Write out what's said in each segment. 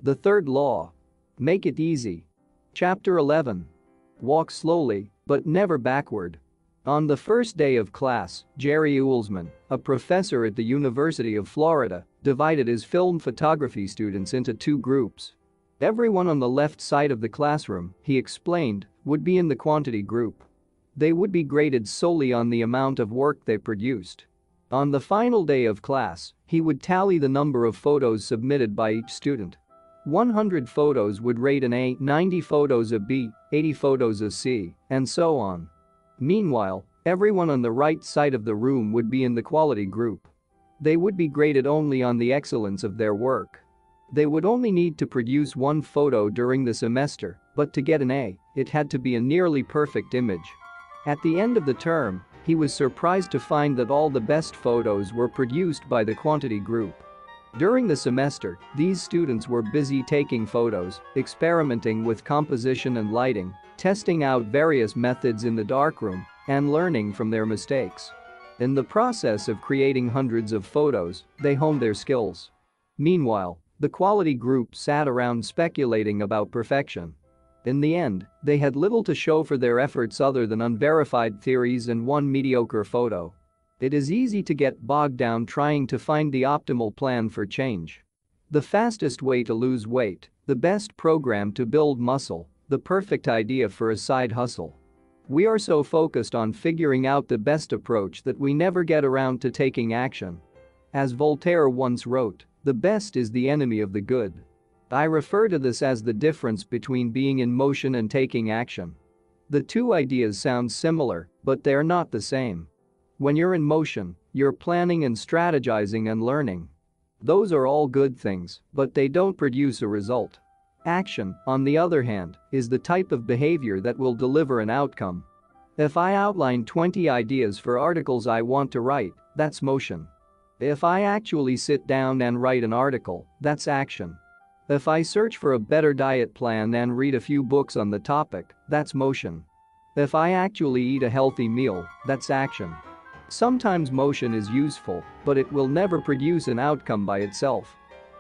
The third law. Make it easy. Chapter 11. Walk slowly, but never backward. On the first day of class, Jerry Uhlsman, a professor at the University of Florida, divided his film photography students into two groups. Everyone on the left side of the classroom, he explained, would be in the quantity group. They would be graded solely on the amount of work they produced. On the final day of class, he would tally the number of photos submitted by each student. 100 photos would rate an A, 90 photos a B, 80 photos a C, and so on. Meanwhile, everyone on the right side of the room would be in the quality group. They would be graded only on the excellence of their work. They would only need to produce one photo during the semester, but to get an A, it had to be a nearly perfect image. At the end of the term, he was surprised to find that all the best photos were produced by the quantity group. During the semester, these students were busy taking photos, experimenting with composition and lighting, testing out various methods in the darkroom, and learning from their mistakes. In the process of creating hundreds of photos, they honed their skills. Meanwhile, the quality group sat around speculating about perfection. In the end, they had little to show for their efforts other than unverified theories and one mediocre photo. It is easy to get bogged down trying to find the optimal plan for change. The fastest way to lose weight, the best program to build muscle, the perfect idea for a side hustle. We are so focused on figuring out the best approach that we never get around to taking action. As Voltaire once wrote, the best is the enemy of the good. I refer to this as the difference between being in motion and taking action. The two ideas sound similar, but they're not the same. When you're in motion, you're planning and strategizing and learning. Those are all good things, but they don't produce a result. Action, on the other hand, is the type of behavior that will deliver an outcome. If I outline 20 ideas for articles I want to write, that's motion. If I actually sit down and write an article, that's action. If I search for a better diet plan and read a few books on the topic, that's motion. If I actually eat a healthy meal, that's action. Sometimes motion is useful, but it will never produce an outcome by itself.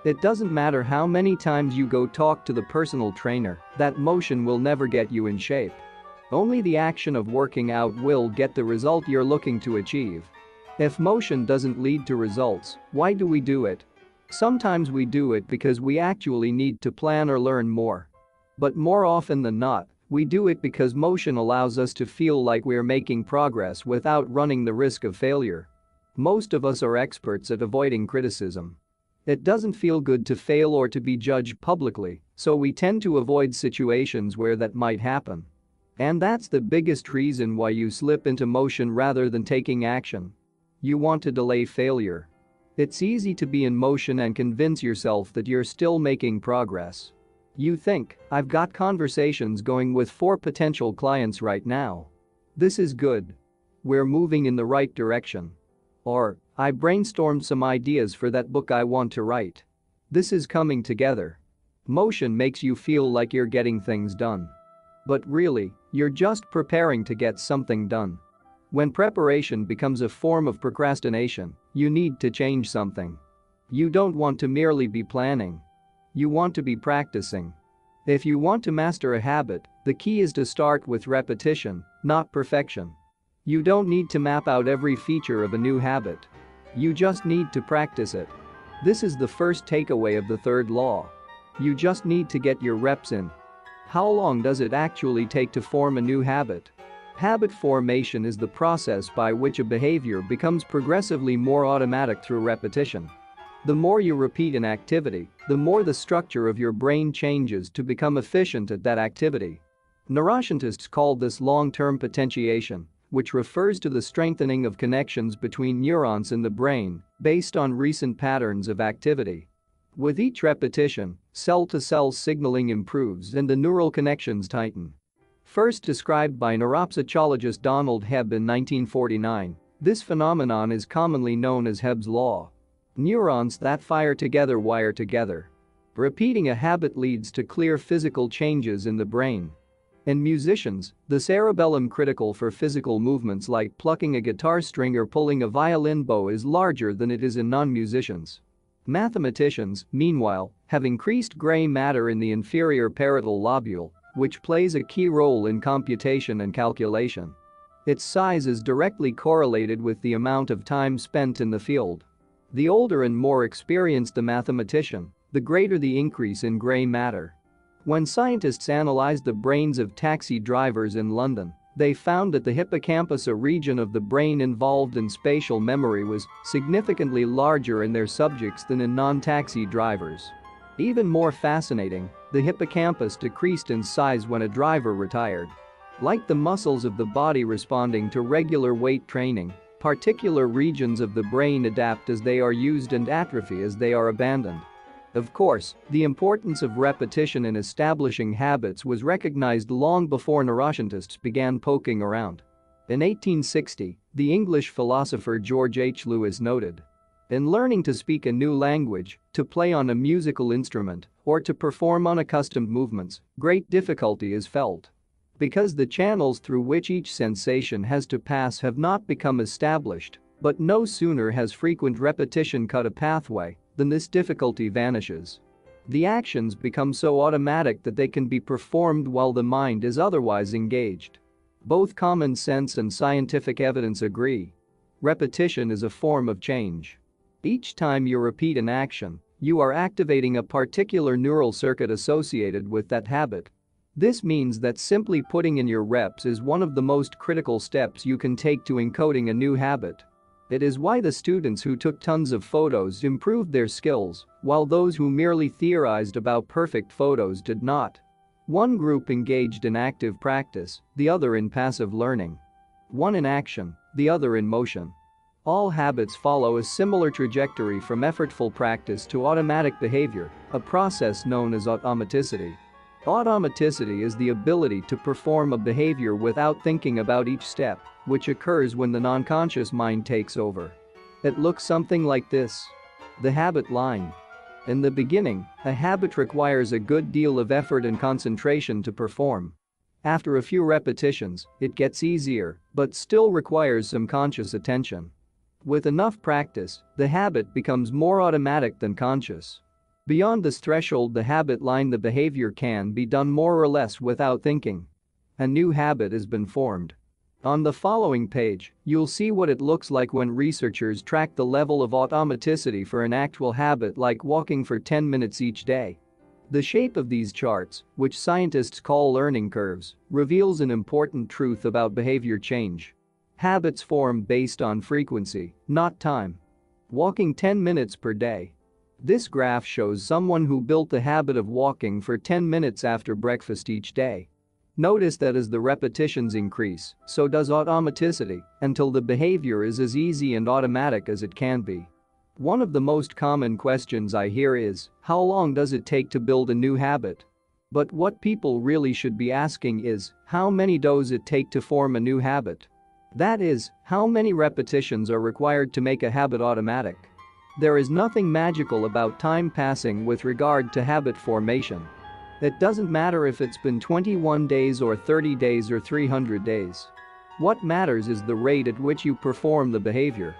It doesn't matter how many times you go talk to the personal trainer, that motion will never get you in shape. Only the action of working out will get the result you're looking to achieve. If motion doesn't lead to results, why do we do it? Sometimes we do it because we actually need to plan or learn more. But more often than not, we do it because motion allows us to feel like we're making progress without running the risk of failure. Most of us are experts at avoiding criticism. It doesn't feel good to fail or to be judged publicly, so we tend to avoid situations where that might happen. And that's the biggest reason why you slip into motion rather than taking action. You want to delay failure. It's easy to be in motion and convince yourself that you're still making progress. You think, I've got conversations going with 4 potential clients right now. This is good. We're moving in the right direction. Or, I brainstormed some ideas for that book I want to write. This is coming together. Motion makes you feel like you're getting things done. But really, you're just preparing to get something done. When preparation becomes a form of procrastination, you need to change something. You don't want to merely be planning. You want to be practicing. If you want to master a habit, the key is to start with repetition, not perfection. You don't need to map out every feature of a new habit. You just need to practice it. This is the first takeaway of the third law. You just need to get your reps in. How long does it actually take to form a new habit? Habit formation is the process by which a behavior becomes progressively more automatic through repetition. The more you repeat an activity, the more the structure of your brain changes to become efficient at that activity. Neuroscientists call this long-term potentiation, which refers to the strengthening of connections between neurons in the brain based on recent patterns of activity. With each repetition, cell-to-cell signaling improves and the neural connections tighten. First described by neuropsychologist Donald Hebb in 1949, this phenomenon is commonly known as Hebb's law. Neurons that fire together wire together. Repeating a habit leads to clear physical changes in the brain. In musicians, the cerebellum critical for physical movements like plucking a guitar string or pulling a violin bow is larger than it is in non-musicians. Mathematicians, meanwhile, have increased gray matter in the inferior parietal lobule, which plays a key role in computation and calculation. Its size is directly correlated with the amount of time spent in the field. The older and more experienced the mathematician, the greater the increase in gray matter. When scientists analyzed the brains of taxi drivers in London, they found that the hippocampus, a region of the brain involved in spatial memory, was significantly larger in their subjects than in non-taxi drivers. Even more fascinating, the hippocampus decreased in size when a driver retired. Like the muscles of the body responding to regular weight training, particular regions of the brain adapt as they are used and atrophy as they are abandoned. Of course, the importance of repetition in establishing habits was recognized long before neuroscientists began poking around. In 1860, the English philosopher George H. Lewes noted, "In learning to speak a new language, to play on a musical instrument, or to perform unaccustomed movements, great difficulty is felt. Because the channels through which each sensation has to pass have not become established, but no sooner has frequent repetition cut a pathway than this difficulty vanishes. The actions become so automatic that they can be performed while the mind is otherwise engaged." Both common sense and scientific evidence agree. Repetition is a form of change. Each time you repeat an action, you are activating a particular neural circuit associated with that habit. This means that simply putting in your reps is one of the most critical steps you can take to encoding a new habit. It is why the students who took tons of photos improved their skills, while those who merely theorized about perfect photos did not. One group engaged in active practice, the other in passive learning. One in action, the other in motion. All habits follow a similar trajectory from effortful practice to automatic behavior, a process known as automaticity. Automaticity is the ability to perform a behavior without thinking about each step, which occurs when the non-conscious mind takes over. It looks something like this. The habit line. In the beginning, a habit requires a good deal of effort and concentration to perform. After a few repetitions, it gets easier, but still requires some conscious attention. With enough practice, the habit becomes more automatic than conscious. Beyond this threshold, the habit line, the behavior can be done more or less without thinking. A new habit has been formed. On the following page, you'll see what it looks like when researchers track the level of automaticity for an actual habit like walking for 10 minutes each day. The shape of these charts, which scientists call learning curves, reveals an important truth about behavior change. Habits form based on frequency, not time. Walking 10 minutes per day. This graph shows someone who built the habit of walking for 10 minutes after breakfast each day. Notice that as the repetitions increase, so does automaticity, until the behavior is as easy and automatic as it can be. One of the most common questions I hear is, how long does it take to build a new habit? But what people really should be asking is, how many does it take to form a new habit? That is, how many repetitions are required to make a habit automatic? There is nothing magical about time passing with regard to habit formation. It doesn't matter if it's been 21 days or 30 days or 300 days. What matters is the rate at which you perform the behavior.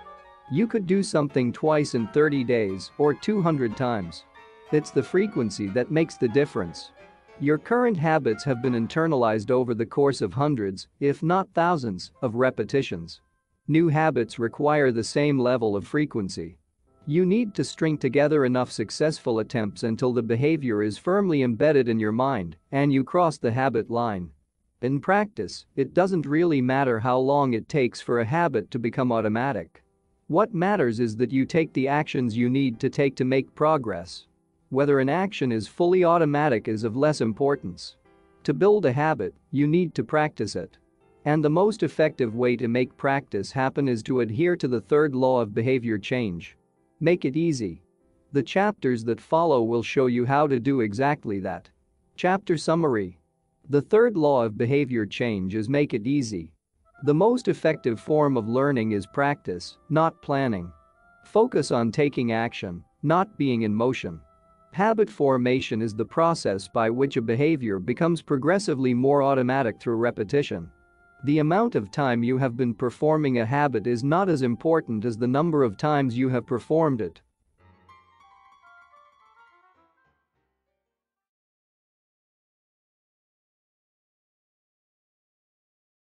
You could do something twice in 30 days or 200 times. It's the frequency that makes the difference. Your current habits have been internalized over the course of hundreds, if not thousands, of repetitions. New habits require the same level of frequency. You need to string together enough successful attempts until the behavior is firmly embedded in your mind and you cross the habit line. In practice, it doesn't really matter how long it takes for a habit to become automatic. What matters is that you take the actions you need to take to make progress. Whether an action is fully automatic is of less importance. To build a habit, you need to practice it. And the most effective way to make practice happen is to adhere to the third law of behavior change. Make it easy. The chapters that follow will show you how to do exactly that. Chapter Summary. The third law of behavior change is make it easy. The most effective form of learning is practice, not planning. Focus on taking action, not being in motion. Habit formation is the process by which a behavior becomes progressively more automatic through repetition. The amount of time you have been performing a habit is not as important as the number of times you have performed it.